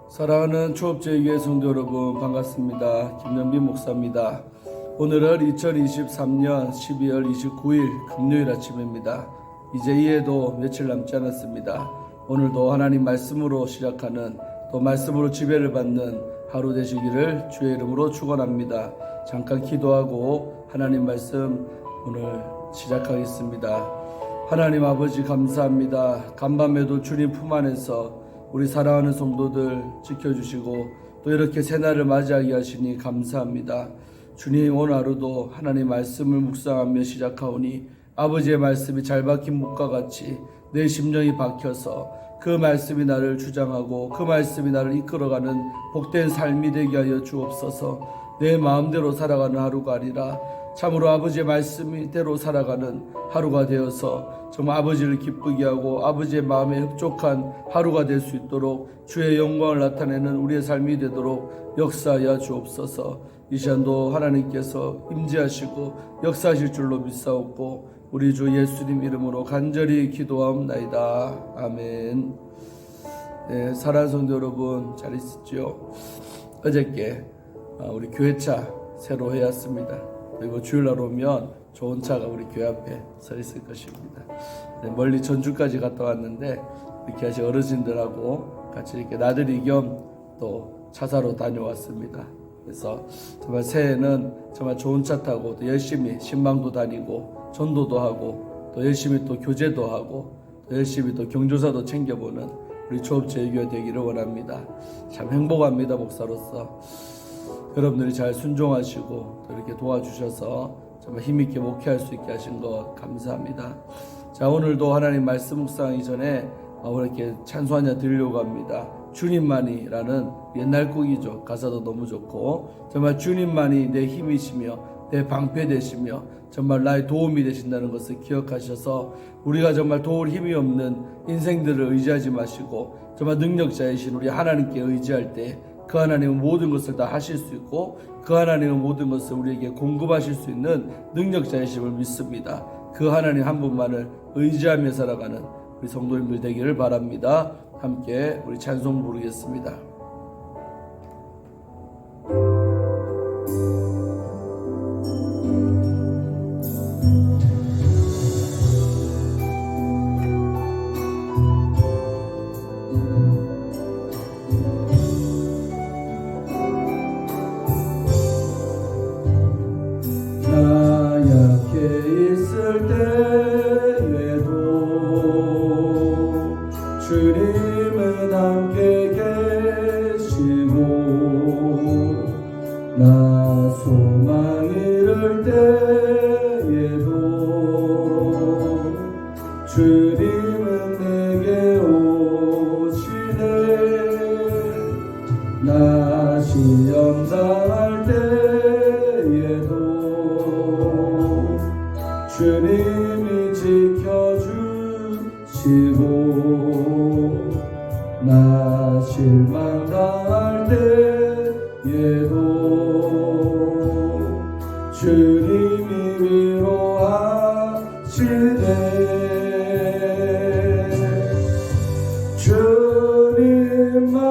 사랑하는 초업제일교회 성도 여러분, 반갑습니다. 김연빈 목사입니다. 오늘은 2023년 12월 29일 금요일 아침입니다. 이제 이해도 며칠 남지 않았습니다. 오늘도 하나님 말씀으로 시작하는, 또 말씀으로 지배를 받는 하루 되시기를 주의 이름으로 축원합니다. 잠깐 기도하고 하나님 말씀 오늘 시작하겠습니다. 하나님 아버지 감사합니다. 간밤에도 주님 품 안에서 우리 사랑하는 성도들 지켜주시고 또 이렇게 새날을 맞이하게 하시니 감사합니다. 주님, 오늘 하루도 하나님 말씀을 묵상하며 시작하오니 아버지의 말씀이 잘 박힌 묵과 같이 내 심령이 박혀서 그 말씀이 나를 주장하고 그 말씀이 나를 이끌어가는 복된 삶이 되게 하여 주옵소서. 내 마음대로 살아가는 하루가 아니라 참으로 아버지의 말씀대로 살아가는 하루가 되어서 정말 아버지를 기쁘게 하고 아버지의 마음에 흡족한 하루가 될 수 있도록 주의 영광을 나타내는 우리의 삶이 되도록 역사하여 주옵소서. 이 시간도 하나님께서 임재하시고 역사하실 줄로 믿사옵고 우리 주 예수님 이름으로 간절히 기도하옵나이다. 아멘. 네, 사랑하는 성도 여러분, 잘 있었죠? 어저께 우리 교회차 새로 해왔습니다. 그리고 주일날 오면 좋은 차가 우리 교회 앞에 서 있을 것입니다. 네, 멀리 전주까지 갔다 왔는데 이렇게 하신 어르신들하고 같이 이렇게 나들이 겸 또 차사로 다녀왔습니다. 그래서 정말 새해에는 정말 좋은 차 타고 또 열심히 신방도 다니고 전도도 하고 또 열심히 또 교제도 하고 또 열심히 또 경조사도 챙겨보는 우리 초업제일교회 되기를 원합니다. 참 행복합니다. 목사로서 여러분들이 잘 순종하시고 또 이렇게 도와주셔서 정말 힘있게 목회할 수 있게 하신 것 감사합니다. 자, 오늘도 하나님 말씀 묵상하기 전에 이렇게 찬송 하나 드리려고 합니다. 주님만이라는 옛날 곡이죠. 가사도 너무 좋고 정말 주님만이 내 힘이시며 내 방패 되시며 정말 나의 도움이 되신다는 것을 기억하셔서 우리가 정말 도울 힘이 없는 인생들을 의지하지 마시고 정말 능력자이신 우리 하나님께 의지할 때 그 하나님은 모든 것을 다 하실 수 있고 그 하나님은 모든 것을 우리에게 공급하실 수 있는 능력자이심을 믿습니다. 그 하나님 한 분만을 의지하며 살아가는 우리 성도님들 되기를 바랍니다. 함께 우리 찬송 부르겠습니다. 주님은 함께 계시고 나 소망 잃을 때에도 주님은 내게 오시네. 나 시험 당할 때에도 주님이 지켜주시고 나 실망당할 때에도 주님이 위로하시네.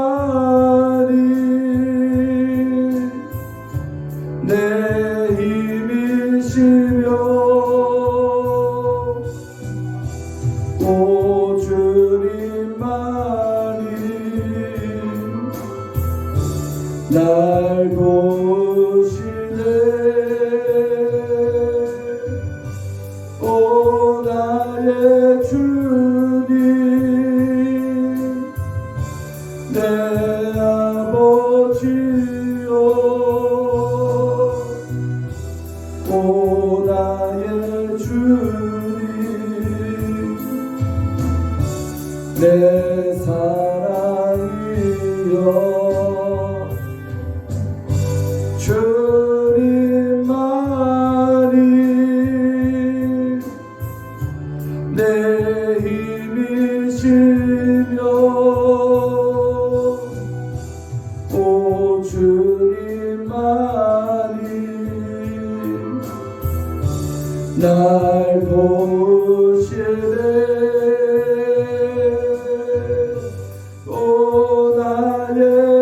주님만이 내 힘이시며 오 주님만이 날 도우시네. 오 나의 주님 내 아버지여 오 나의 주님 내 사랑이여 주님만이 내 힘이시며 오 주님만이 날 도우시네. 오 나의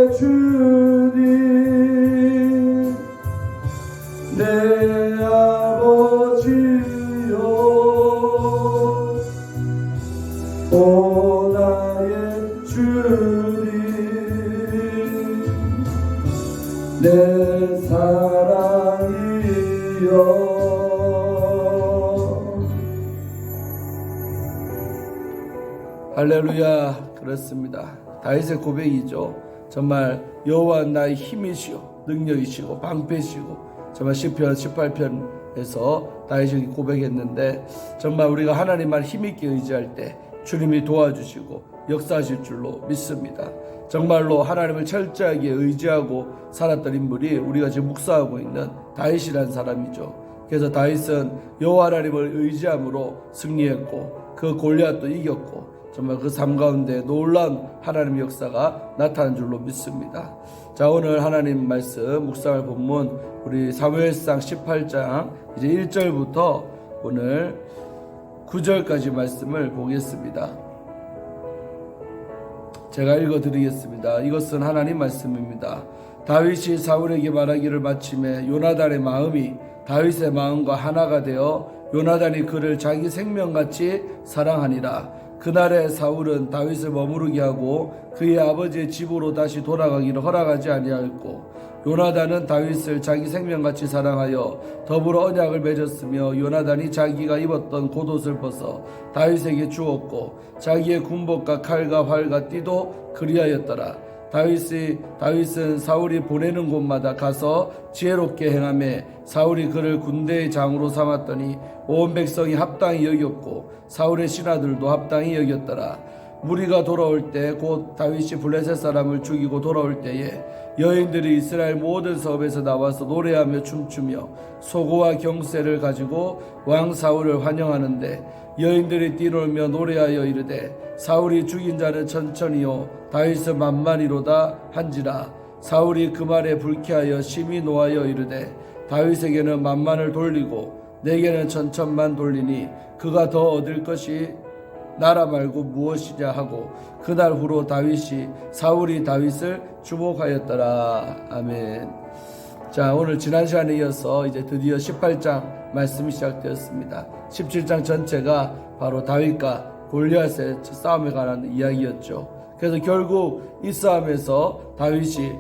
내 사랑이여. 할렐루야. 그렇습니다. 다윗의 고백이죠. 정말 여호와 나의 힘이시오 능력이시고 방패시고, 정말 시편 18편에서 다윗이 고백했는데, 정말 우리가 하나님만 힘있게 의지할 때 주님이 도와주시고 역사하실 줄로 믿습니다. 정말로 하나님을 철저하게 의지하고 살았던 인물이 우리가 지금 묵상하고 있는 다윗이라는 사람이죠. 그래서 다윗은 여호와 하나님을 의지함으로 승리했고, 그 골리앗도 이겼고, 정말 그 삶 가운데 놀라운 하나님의 역사가 나타난 줄로 믿습니다. 자, 오늘 하나님 말씀 묵상할 본문 우리 사무엘상 18장 이제 1절부터 오늘 9절까지 말씀을 보겠습니다. 제가 읽어드리겠습니다. 이것은 하나님 말씀입니다. 다윗이 사울에게 말하기를 마침에 요나단의 마음이 다윗의 마음과 하나가 되어 요나단이 그를 자기 생명같이 사랑하니라. 그날에 사울은 다윗을 머무르게 하고 그의 아버지의 집으로 다시 돌아가기를 허락하지 아니하였고, 요나단은 다윗을 자기 생명같이 사랑하여 더불어 언약을 맺었으며, 요나단이 자기가 입었던 겉옷을 벗어 다윗에게 주었고, 자기의 군복과 칼과 활과 띠도 그리하였더라. 다윗은 사울이 보내는 곳마다 가서 지혜롭게 행하며 사울이 그를 군대의 장으로 삼았더니 온 백성이 합당히 여겼고 사울의 신하들도 합당히 여겼더라. 무리가 돌아올 때 곧 다윗이 블레셋 사람을 죽이고 돌아올 때에 여인들이 이스라엘 모든 성읍에서 나와서 노래하며 춤추며 소고와 경새를 가지고 왕 사울을 환영하는데, 여인들이 뛰놀며 노래하여 이르되 사울이 죽인 자는 천천히요 다윗은 만만히로다 한지라. 사울이 그 말에 불쾌하여 심히 노하여 이르되 다윗에게는 만만을 돌리고 내게는 천천만 돌리니 그가 더 얻을 것이 나라 말고 무엇이냐 하고, 그날 후로 사울이 다윗을 주목하였더라. 아멘. 자, 오늘 지난 시간에 이어서 이제 드디어 18장 말씀이 시작되었습니다. 17장 전체가 바로 다윗과 골리앗의 싸움에 관한 이야기였죠. 그래서 결국 이 싸움에서 다윗이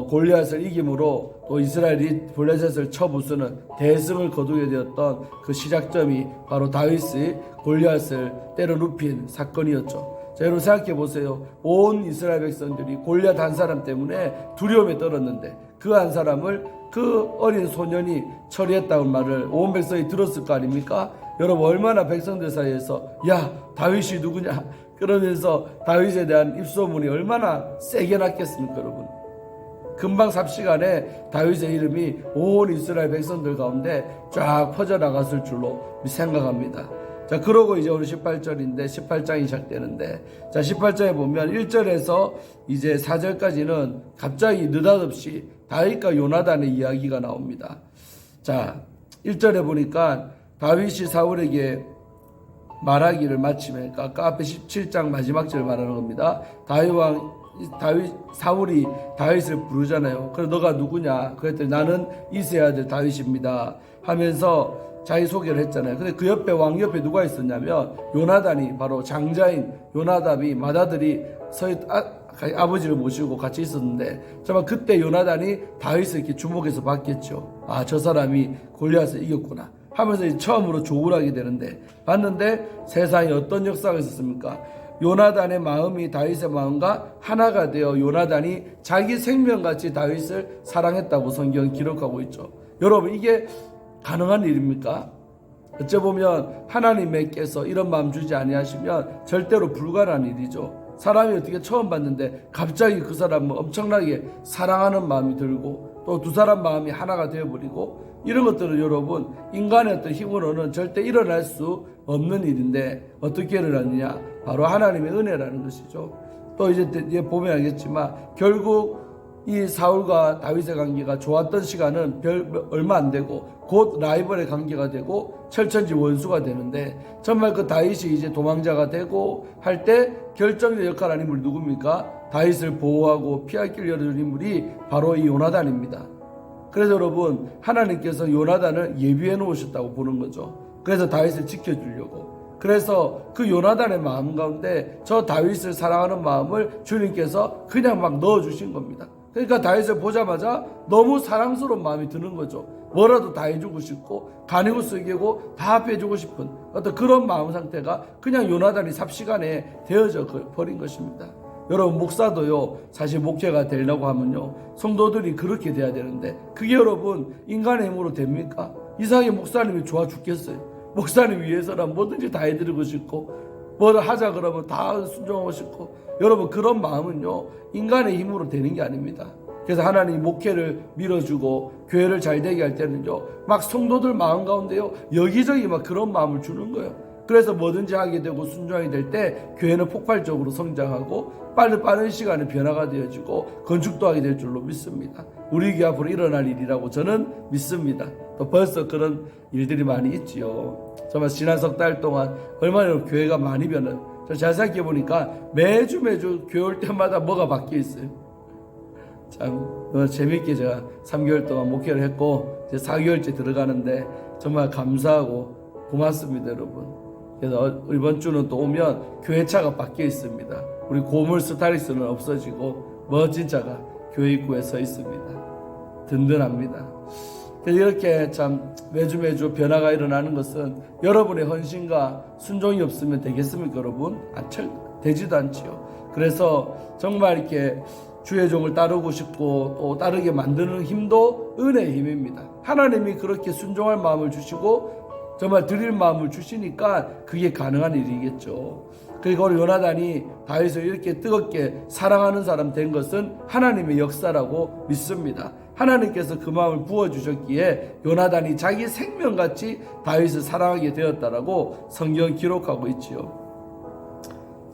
골리앗을 이김으로 또 이스라엘이 블레셋을 쳐부수는 대승을 거두게 되었던 그 시작점이 바로 다윗이 골리앗을 때려 눕힌 사건이었죠. 자, 여러분 생각해 보세요. 온 이스라엘 백성들이 골리앗 한 사람 때문에 두려움에 떨었는데 그 한 사람을 그 어린 소년이 처리했다고 말을 온 백성이 들었을 거 아닙니까? 여러분 얼마나 백성들 사이에서 야 다윗이 누구냐 그러면서 다윗에 대한 입소문이 얼마나 세게 났겠습니까 여러분. 금방 삽시간에 다윗의 이름이 온 이스라엘 백성들 가운데 쫙 퍼져나갔을 줄로 생각합니다. 자, 그러고 이제 오늘 18절인데 18장이 시작되는데, 자, 18장에 보면 1절에서 이제 4절까지는 갑자기 느닷없이 다윗과 요나단의 이야기가 나옵니다. 자, 1절에 보니까 다윗이 사울에게 말하기를 마침에, 아까 앞에 17장 마지막 절 말하는 겁니다. 사울이 다윗을 부르잖아요. 그래서 너가 누구냐? 그랬더니 나는 이새의 아들 다윗입니다 하면서 자기 소개를 했잖아요. 근데 그 옆에 왕 옆에 누가 있었냐면 요나단이, 바로 장자인 요나답이 맏아들이 아버지를 모시고 같이 있었는데, 정말 그때 요나단이 다윗을 이렇게 주목해서 봤겠죠. 아, 저 사람이 골리앗을 이겼구나 하면서 처음으로 조굴 하게 되는데, 봤는데 세상에 어떤 역사가 있었습니까? 요나단의 마음이 다윗의 마음과 하나가 되어 요나단이 자기 생명같이 다윗을 사랑했다고 성경은 기록하고 있죠. 여러분 이게 가능한 일입니까? 어째 보면 하나님께서 이런 마음 주지 아니하시면 절대로 불가능한 일이죠. 사람이 어떻게 처음 봤는데 갑자기 그 사람을 엄청나게 사랑하는 마음이 들고 또 두 사람 마음이 하나가 되어버리고, 이런 것들은 여러분 인간의 어떤 힘으로는 절대 일어날 수 없는 일인데 어떻게 일어났느냐? 바로 하나님의 은혜라는 것이죠. 또 이제 보면 알겠지만 결국 이 사울과 다윗의 관계가 좋았던 시간은 얼마 안 되고 곧 라이벌의 관계가 되고 철천지 원수가 되는데, 정말 그 다윗이 이제 도망자가 되고 할 때 결정적 역할을 하는 인물이 누굽니까? 다윗을 보호하고 피할 길 열어준 인물이 바로 이 요나단입니다. 그래서 여러분 하나님께서 요나단을 예비해 놓으셨다고 보는 거죠. 그래서 다윗을 지켜주려고. 그래서 그 요나단의 마음 가운데 저 다윗을 사랑하는 마음을 주님께서 그냥 막 넣어주신 겁니다. 그러니까 다윗을 보자마자 너무 사랑스러운 마음이 드는 거죠. 뭐라도 다 해주고 싶고 간이고 쓰게고 다 빼주고 싶은 어떤 그런 마음 상태가 그냥 요나단이 삽시간에 되어져 버린 것입니다. 여러분, 목사도요, 사실 목회가 되려고 하면요, 성도들이 그렇게 돼야 되는데 그게 여러분 인간의 힘으로 됩니까? 이상하게 목사님이 좋아 죽겠어요. 목사님 위해서는 뭐든지 다 해드리고 싶고 뭘 하자 그러면 다 순종하고 싶고, 여러분 그런 마음은요 인간의 힘으로 되는 게 아닙니다. 그래서 하나님이 목회를 밀어주고 교회를 잘 되게 할 때는요 막 성도들 마음 가운데요 여기저기 막 그런 마음을 주는 거예요. 그래서 뭐든지 하게 되고 순종이 될 때 교회는 폭발적으로 성장하고 빠른 시간에 변화가 되어지고 건축도 하게 될 줄로 믿습니다. 우리 교회 앞으로 일어날 일이라고 저는 믿습니다. 또 벌써 그런 일들이 많이 있지요. 정말 지난 석 달 동안 얼마나 교회가 많이 변해. 잘 생각해 보니까 매주 교회 올 때마다 뭐가 바뀌어 있어요. 참 재밌게 제가 3개월 동안 목회를 했고 이제 4개월째 들어가는데 정말 감사하고 고맙습니다, 여러분. 그래서 이번 주는 또 오면 교회차가 바뀌어 있습니다. 우리 고물 스타리스는 없어지고 멋진 차가 교회 입구에 서 있습니다. 든든합니다. 이렇게 참 매주 변화가 일어나는 것은 여러분의 헌신과 순종이 없으면 되겠습니까, 여러분? 되지도 않지요. 그래서 정말 이렇게 주의 종을 따르고 싶고 또 따르게 만드는 힘도 은혜의 힘입니다. 하나님이 그렇게 순종할 마음을 주시고 정말 드릴 마음을 주시니까 그게 가능한 일이겠죠. 그리고 우리 요나단이 다윗을 이렇게 뜨겁게 사랑하는 사람 된 것은 하나님의 역사라고 믿습니다. 하나님께서 그 마음을 부어주셨기에 요나단이 자기 생명같이 다윗을 사랑하게 되었다라고 성경 기록하고 있지요.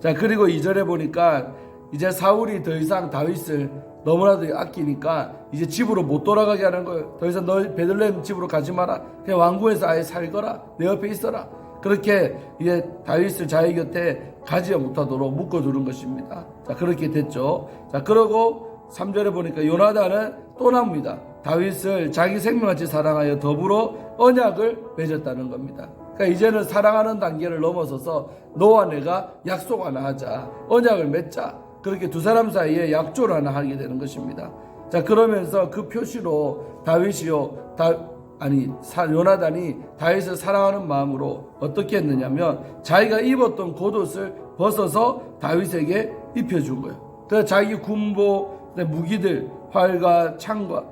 자, 그리고 2절에 보니까 이제 사울이 더 이상 다윗을 너무나도 아끼니까 이제 집으로 못 돌아가게 하는 거예요. 더 이상 너 베들레헴 집으로 가지 마라. 그냥 왕궁에서 아예 살거라. 내 옆에 있어라. 그렇게 이제 다윗을 자기 곁에 가지 못하도록 묶어두는 것입니다. 자, 그렇게 됐죠. 자, 그러고 3절에 보니까 요나단은 또 나옵니다. 다윗을 자기 생명같이 사랑하여 더불어 언약을 맺었다는 겁니다. 그러니까 이제는 사랑하는 단계를 넘어서서 너와 내가 약속 하나 하자. 언약을 맺자. 그렇게 두 사람 사이에 약조를 하나 하게 되는 것입니다. 자, 그러면서 그 표시로 요나단이 다윗을 사랑하는 마음으로 어떻게 했느냐면 자기가 입었던 겉옷을 벗어서 다윗에게 입혀준 거예요. 그래서 자기 군복, 무기들, 활과 창과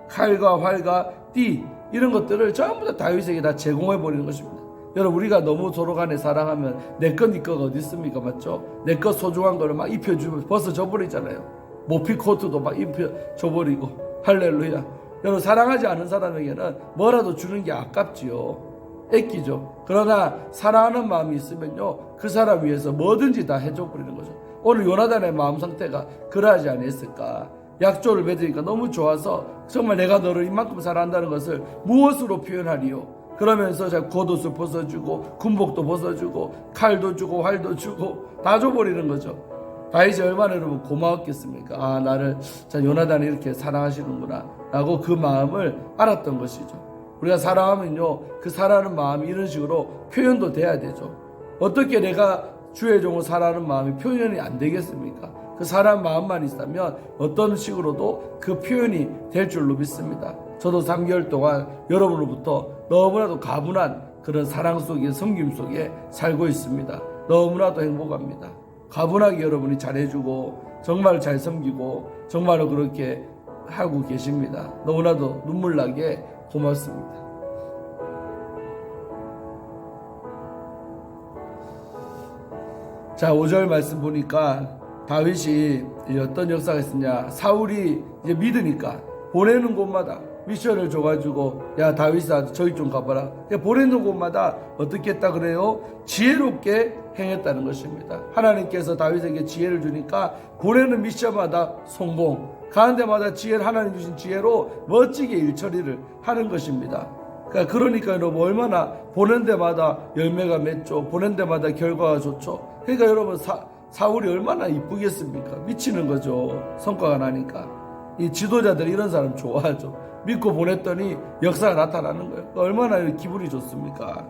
칼과 활과 띠 이런 것들을 전부 다 다윗에게 다 제공해 버리는 것입니다. 여러분, 우리가 너무 서로 간에 사랑하면 내 것 네 거가 어디 있습니까? 맞죠? 내 것 소중한 거를 막 입혀주면 벗어져 버리잖아요. 모피 코트도 막 입혀줘 버리고. 할렐루야. 여러분, 사랑하지 않은 사람에게는 뭐라도 주는 게 아깝지요. 애끼죠. 그러나 사랑하는 마음이 있으면요 그 사람 위해서 뭐든지 다 해줘 버리는 거죠. 오늘 요나단의 마음 상태가 그러하지 않았을까. 약조를 맺으니까 너무 좋아서 정말 내가 너를 이만큼 사랑한다는 것을 무엇으로 표현하리요. 그러면서 겉옷을 벗어주고 군복도 벗어주고 칼도 주고 활도 주고 다 줘버리는 거죠. 다윗이 얼마나 여러분 고마웠겠습니까? 아, 나를 요나단이 이렇게 사랑하시는구나 라고 그 마음을 알았던 것이죠. 우리가 사랑하면요 그 사랑하는 마음이 이런 식으로 표현도 돼야 되죠. 어떻게 내가 주의 종을 사랑하는 마음이 표현이 안 되겠습니까? 그 사랑하는 마음만 있다면 어떤 식으로도 그 표현이 될 줄로 믿습니다. 저도 3개월 동안 여러분으로부터 너무나도 가분한 그런 사랑 속에 섬김 속에 살고 있습니다. 너무나도 행복합니다. 가분하게 여러분이 잘해주고 정말 잘 섬기고 정말로 그렇게 하고 계십니다. 너무나도 눈물나게 고맙습니다. 자, 5절 말씀 보니까 다윗이 어떤 역사가 있었냐. 사울이 이제 믿으니까 보내는 곳마다 미션을 줘가지고 야 다윗아 저기 좀 가봐라. 보내는 곳마다 어떻게 했다 그래요? 지혜롭게 행했다는 것입니다. 하나님께서 다윗에게 지혜를 주니까 보내는 미션마다 성공, 가는 데마다 지혜를 하나님 주신 지혜로 멋지게 일처리를 하는 것입니다. 그러니까 여러분 얼마나 보낸 데마다 열매가 맺죠. 보낸 데마다 결과가 좋죠. 그러니까 여러분 사울이 얼마나 이쁘겠습니까? 미치는 거죠. 성과가 나니까. 이 지도자들 이런 사람 좋아하죠. 믿고 보냈더니 역사가 나타나는 거예요. 얼마나 기분이 좋습니까?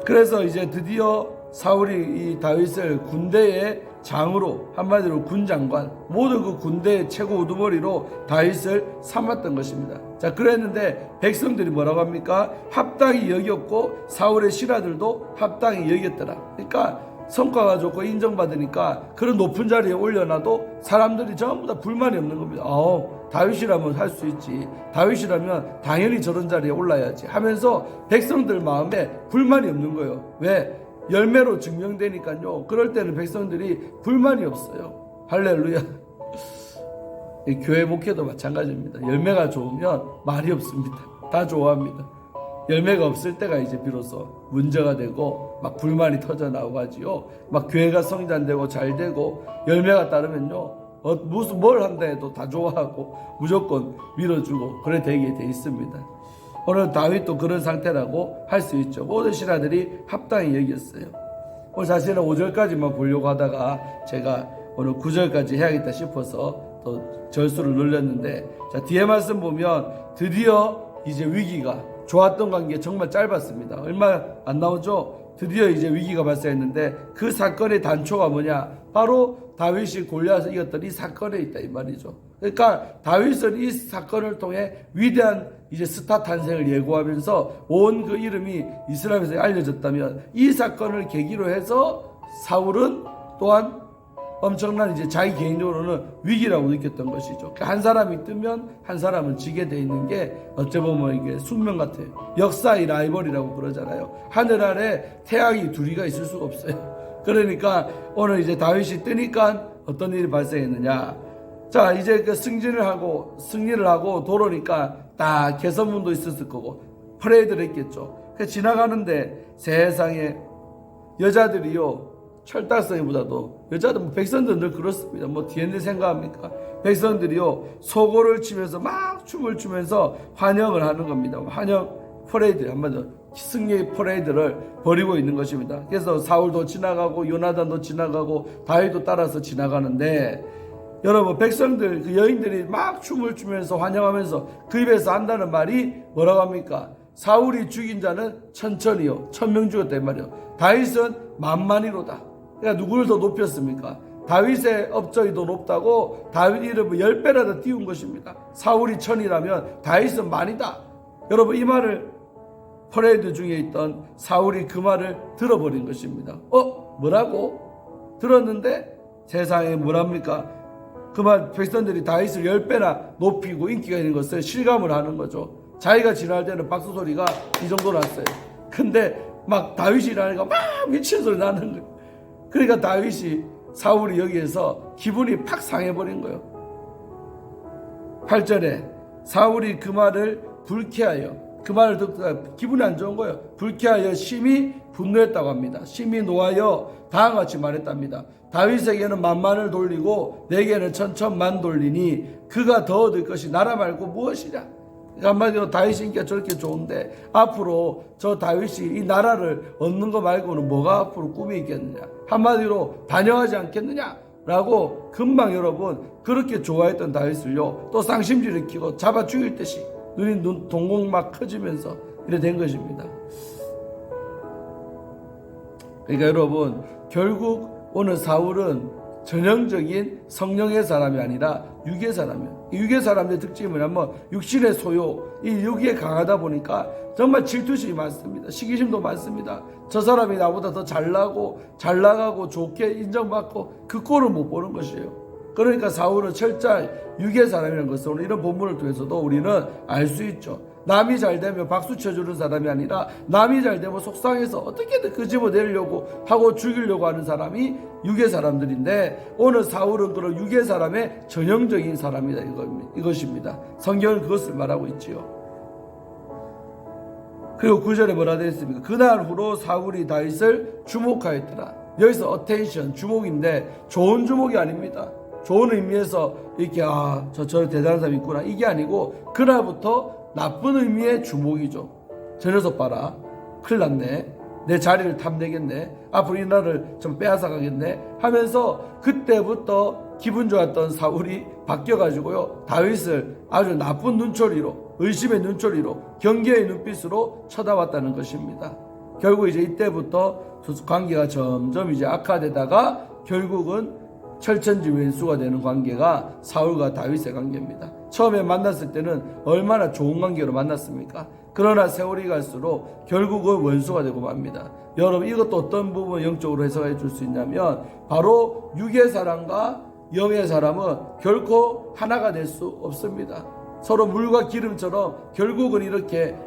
그래서 이제 드디어 사울이 이 다윗을 군대의 장으로, 한마디로 군장관, 모든 그 군대의 최고 우두머리로 다윗을 삼았던 것입니다. 자, 그랬는데 백성들이 뭐라고 합니까? 합당히 여겼고 사울의 신하들도 합당히 여겼더라. 그러니까 성과가 좋고 인정받으니까 그런 높은 자리에 올려놔도 사람들이 전부 다 불만이 없는 겁니다. 다윗이라면 할 수 있지, 다윗이라면 당연히 저런 자리에 올라야지 하면서 백성들 마음에 불만이 없는 거예요. 왜? 열매로 증명되니까요. 그럴 때는 백성들이 불만이 없어요. 할렐루야. 이 교회 목회도 마찬가지입니다. 열매가 좋으면 말이 없습니다. 다 좋아합니다. 열매가 없을 때가 이제 비로소 문제가 되고 막 불만이 터져 나오고 하지요. 막 교회가 성장되고 잘 되고 열매가 따르면요, 무슨 뭘 한다 해도 다 좋아하고 무조건 밀어주고 그래 되게 돼 있습니다. 오늘 다윗도 그런 상태라고 할 수 있죠. 모든 신하들이 합당히 여겼어요. 오늘 사실은 5절까지만 보려고 하다가 제가 오늘 9절까지 해야겠다 싶어서 또 절수를 늘렸는데, 자, 뒤에 말씀 보면 드디어 이제 위기가, 좋았던 관계 정말 짧았습니다. 얼마 안 나오죠? 드디어 이제 위기가 발생했는데 그 사건의 단초가 뭐냐? 바로 다윗이 골리앗을 이겼던 이 사건에 있다 이 말이죠. 그러니까 다윗은 이 사건을 통해 위대한 이제 스타 탄생을 예고하면서 온 그 이름이 이스라엘에서 알려졌다면, 이 사건을 계기로 해서 사울은 또한 엄청난 이제 자기 개인적으로는 위기라고 느꼈던 것이죠. 한 사람이 뜨면 한 사람은 지게 돼 있는 게 어찌 보면 이게 숙명 같아요. 역사의 라이벌이라고 그러잖아요. 하늘 아래 태양이 둘이가 있을 수가 없어요. 그러니까 오늘 이제 다윗이 뜨니까 어떤 일이 발생했느냐? 자, 이제 그 승리를 하고 도로니까 딱 개선문도 있었을 거고 퍼레이드를 했겠죠. 그 지나가는데 세상에 여자들이요, 철딱서기보다도 여자들, 백성들은 늘 그렇습니다. 뒤에 생각합니까? 백성들이요, 소고를 치면서 막 춤을 추면서 환영을 하는 겁니다. 환영 퍼레이드, 한마디로 승리의 퍼레이드를 벌이고 있는 것입니다. 그래서 사울도 지나가고 요나단도 지나가고 다윗도 따라서 지나가는데, 여러분, 백성들, 그 여인들이 막 춤을 추면서 환영하면서 그 입에서 한다는 말이 뭐라고 합니까? 사울이 죽인 자는 천천히요, 1000명 죽었다 이 말이요. 다윗은 만만이로다. 그러니까 누구를 더 높였습니까? 다윗의 업적이 더 높다고 다윗 이름을 10배나 더 띄운 것입니다. 사울이 1000이라면 다윗은 만이다. 여러분, 이 말을 퍼레이드 중에 있던 사울이 그 말을 들어버린 것입니다. 뭐라고? 들었는데 세상에 뭐랍니까? 그 말, 백성들이 다윗을 10배나 높이고 인기가 있는 것을 실감을 하는 거죠. 자기가 지날 때는 박수 소리가 이 정도 났어요. 근데 막 다윗이라니까 막 미친 소리 나는 거예요. 그러니까 사울이 여기에서 기분이 팍 상해버린 거예요. 8절에 사울이 그 말을 불쾌하여, 그 말을 듣고 기분이 안 좋은 거예요. 불쾌하여 심히 분노했다고 합니다. 심히 노하여 다음과 같이 말했답니다. 다윗에게는 만만을 돌리고 내게는 천천만 돌리니 그가 더 얻을 것이 나라 말고 무엇이냐? 한마디로 다윗이 인기가 저렇게 좋은데 앞으로 저 다윗이 이 나라를 얻는 거 말고는 뭐가 앞으로 꿈이 있겠느냐? 한마디로 반영하지 않겠느냐? 라고 금방 여러분 그렇게 좋아했던 다윗을요, 또 쌍심지 일으키고 잡아 죽일 듯이 눈이 동공 막 커지면서 이래 된 것입니다. 그러니까 여러분, 결국 오늘 사울은 전형적인 성령의 사람이 아니라 육의 사람이에요. 이 육의 사람의 특징이 뭐냐면 육신의 소요, 이 육에 강하다 보니까 정말 질투심이 많습니다. 시기심도 많습니다. 저 사람이 나보다 더 잘 나가고 좋게 인정받고 그 꼴을 못 보는 것이에요. 그러니까 사울은 철저히 육의 사람이라는 것을 오늘 이런 본문을 통해서도 우리는 알 수 있죠. 남이 잘 되면 박수 쳐주는 사람이 아니라 남이 잘 되면 속상해서 어떻게든 끄집어내려고 하고 죽이려고 하는 사람이 육의 사람들인데, 오늘 사울은 그런 육의 사람의 전형적인 사람이다 이것입니다. 성경은 그것을 말하고 있지요. 그리고 9절에 뭐라 되어 있습니까? 그날 후로 사울이 다윗을 주목하였더라. 여기서 attention, 주목인데 좋은 주목이 아닙니다. 좋은 의미에서 이렇게 저 대단한 사람이 있구나 이게 아니고, 그날부터 나쁜 의미의 주목이죠. 저 녀석 봐라, 큰일 났네, 내 자리를 탐내겠네, 앞으로 이 나라를 좀 빼앗아 가겠네 하면서 그때부터 기분 좋았던 사울이 바뀌어가지고요, 다윗을 아주 나쁜 눈초리로, 의심의 눈초리로, 경계의 눈빛으로 쳐다봤다는 것입니다. 결국 이제 이때부터 관계가 점점 이제 악화되다가 결국은 철천지 왼수가 되는 관계가 사울과 다윗의 관계입니다. 처음에 만났을 때는 얼마나 좋은 관계로 만났습니까? 그러나 세월이 갈수록 결국은 원수가 되고 맙니다. 여러분, 이것도 어떤 부분 영적으로 해석해 줄 수 있냐면 바로 육의 사람과 영의 사람은 결코 하나가 될 수 없습니다. 서로 물과 기름처럼 결국은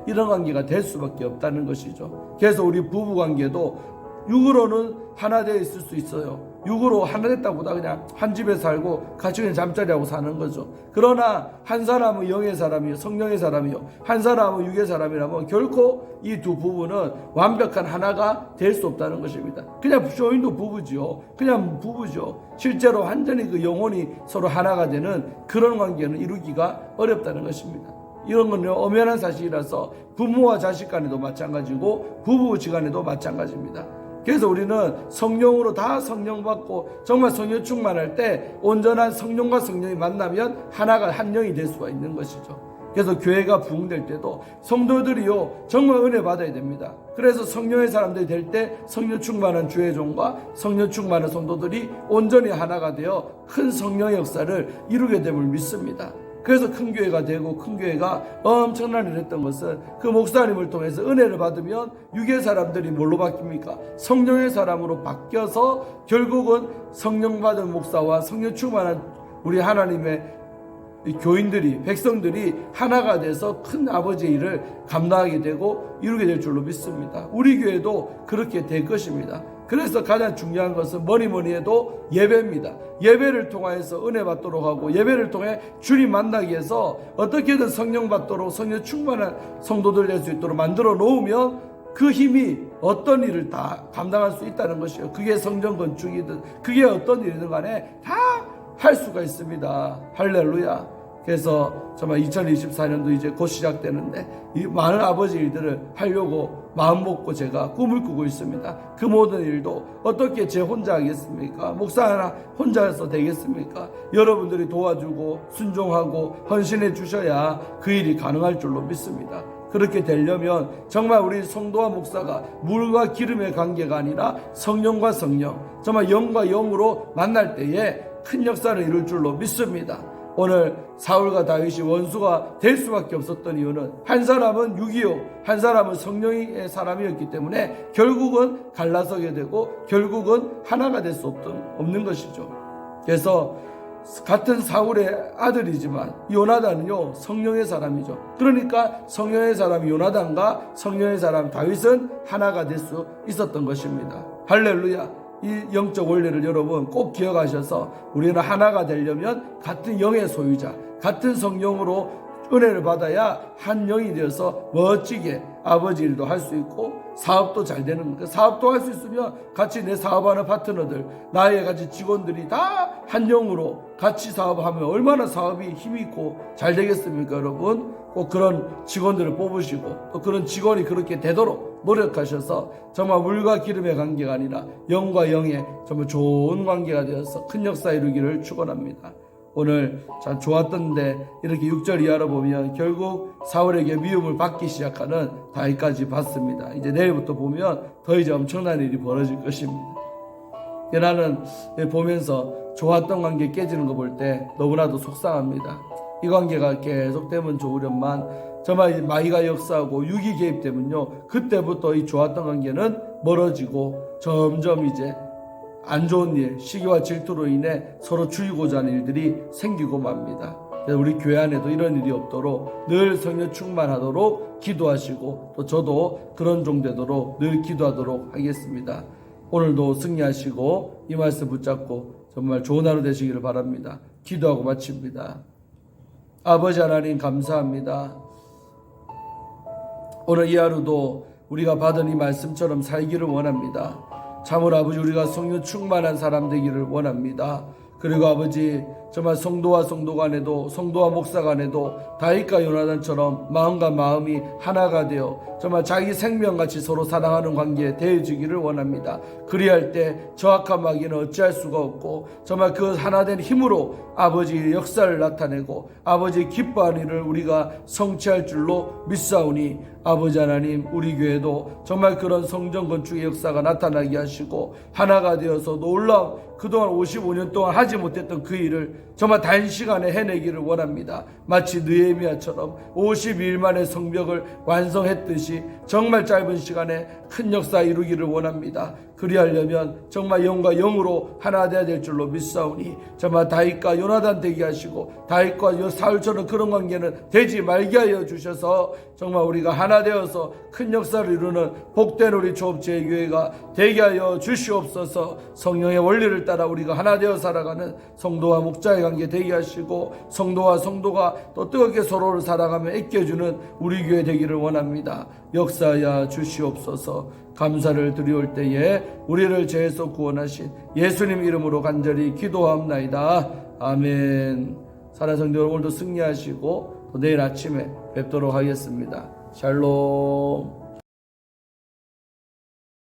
이런 관계가 될 수밖에 없다는 것이죠. 그래서 우리 부부 관계도 육으로는 하나 되어 있을 수 있어요. 육으로 하나 됐다보다 그냥 한 집에 살고 같이 그냥 잠자리하고 사는 거죠. 그러나 한 사람은 영의 사람이요, 성령의 사람이요, 한 사람은 육의 사람이라면 결코 이 두 부부는 완벽한 하나가 될 수 없다는 것입니다. 그냥 쇼인도 부부지요. 그냥 부부죠. 실제로 완전히 그 영혼이 서로 하나가 되는 그런 관계는 이루기가 어렵다는 것입니다. 이런 건 엄연한 사실이라서 부모와 자식 간에도 마찬가지고 부부지간에도 마찬가지입니다. 그래서 우리는 성령으로 다 성령받고 정말 성령 충만할 때 온전한 성령과 성령이 만나면 하나가 한 영이 될 수가 있는 것이죠. 그래서 교회가 부흥될 때도 성도들이요 정말 은혜 받아야 됩니다. 그래서 성령의 사람들이 될 때 성령 충만한 주의 종과 성령 충만한 성도들이 온전히 하나가 되어 큰 성령의 역사를 이루게 됨을 믿습니다. 그래서 큰 교회가 되고 큰 교회가 엄청난 일을 했던 것은 그 목사님을 통해서 은혜를 받으면 육의 사람들이 뭘로 바뀝니까? 성령의 사람으로 바뀌어서 결국은 성령 받은 목사와 성령 충만한 우리 하나님의 교인들이, 백성들이 하나가 돼서 큰 아버지의 일을 감당하게 되고 이루게 될 줄로 믿습니다. 우리 교회도 그렇게 될 것입니다. 그래서 가장 중요한 것은 뭐니 해도 예배입니다. 예배를 통해서 은혜 받도록 하고 예배를 통해 주님 만나기 위해서 어떻게든 성령 받도록 성령 충만한 성도들 될 수 있도록 만들어 놓으면 그 힘이 어떤 일을 다 감당할 수 있다는 것이에요. 그게 성전 건축이든 그게 어떤 일이든 간에 다 할 수가 있습니다. 할렐루야. 그래서 정말 2024년도 이제 곧 시작되는데 이 많은 아버지 일들을 하려고 마음 먹고 제가 꿈을 꾸고 있습니다. 그 모든 일도 어떻게 제 혼자 하겠습니까? 목사 하나 혼자서 되겠습니까? 여러분들이 도와주고 순종하고 헌신해 주셔야 그 일이 가능할 줄로 믿습니다. 그렇게 되려면 정말 우리 성도와 목사가 물과 기름의 관계가 아니라 성령과 성령, 정말 영과 영으로 만날 때에 큰 역사를 이룰 줄로 믿습니다. 오늘 사울과 다윗이 원수가 될 수밖에 없었던 이유는 한 사람은 육이요 한 사람은 성령의 사람이었기 때문에 결국은 갈라서게 되고 결국은 하나가 될 수 없는 것이죠. 그래서 같은 사울의 아들이지만 요나단은요 성령의 사람이죠. 그러니까 성령의 사람 요나단과 성령의 사람 다윗은 하나가 될 수 있었던 것입니다. 할렐루야. 이 영적 원리를 여러분 꼭 기억하셔서 우리는 하나가 되려면 같은 영의 소유자, 같은 성령으로 은혜를 받아야 한 영이 되어서 멋지게 아버지 일도 할 수 있고 사업도 잘 되는 거예요. 사업도 할 수 있으면 같이 내 사업하는 파트너들, 나의 같이 직원들이 다 한 영으로 같이 사업하면 얼마나 사업이 힘이 있고 잘 되겠습니까, 여러분? 꼭 그런 직원들을 뽑으시고 또 그런 직원이 그렇게 되도록 노력하셔서 정말 물과 기름의 관계가 아니라 영과 영의 정말 좋은 관계가 되어서 큰 역사 이루기를 축원합니다. 오늘 참 좋았던데 이렇게 6절 이하로 보면 결국 사울에게 미움을 받기 시작하는 다윗까지 봤습니다. 이제 내일부터 보면 더 이제 엄청난 일이 벌어질 것입니다. 나는 보면서 좋았던 관계 깨지는 거 볼 때 너무나도 속상합니다. 이 관계가 계속되면 좋으련만 정말 마귀가 역사하고 육이 개입되면요 그때부터 이 좋았던 관계는 멀어지고 점점 이제 안 좋은 일, 시기와 질투로 인해 서로 죽이고자 하는 일들이 생기고 맙니다. 그래서 우리 교회 안에도 이런 일이 없도록 늘 성령 충만하도록 기도하시고 또 저도 그런 종 되도록 늘 기도하도록 하겠습니다. 오늘도 승리하시고 이 말씀 붙잡고 정말 좋은 하루 되시기를 바랍니다. 기도하고 마칩니다. 아버지 하나님 감사합니다. 오늘 이 하루도 우리가 받은 이 말씀처럼 살기를 원합니다. 참으로 아버지 우리가 성령 충만한 사람 되기를 원합니다. 그리고 아버지 정말 성도와 성도 간에도, 성도와 목사 간에도 다윗과 요나단처럼 마음과 마음이 하나가 되어 정말 자기 생명같이 서로 사랑하는 관계에 대해지기를 원합니다. 그리할 때 저악한 마귀는 어찌할 수가 없고 정말 그 하나된 힘으로 아버지의 역사를 나타내고 아버지의 기뻐하는 일을 우리가 성취할 줄로 믿사오니 아버지 하나님, 우리 교회도 정말 그런 성전 건축의 역사가 나타나게 하시고 하나가 되어서 놀라운 그동안 55년 동안 하지 못했던 그 일을 정말 단시간에 해내기를 원합니다. 마치 느헤미야처럼 52일 만에 성벽을 완성했듯이 정말 짧은 시간에 큰 역사 이루기를 원합니다. 그리하려면 정말 영과 영으로 하나 되어야 될 줄로 믿사오니 정말 다윗과 요나단 되게 하시고 다윗과 사울처럼 그런 관계는 되지 말게 하여 주셔서 정말 우리가 하나 되어서 큰 역사를 이루는 복된 우리 조업제교회가 되게 하여 주시옵소서. 성령의 원리를 따라 우리가 하나 되어 살아가는 성도와 목자의 관계 되게 하시고 성도와 성도가 또 뜨겁게 서로를 사랑하며 애껴주는 우리 교회 되기를 원합니다. 역사하여 주시옵소서. 감사를 드리올 때에 우리를 죄에서 구원하신 예수님 이름으로 간절히 기도하옵나이다. 아멘. 사랑하는 성도 여러분, 오늘도 승리하시고 또 내일 아침에 뵙도록 하겠습니다. 샬롬.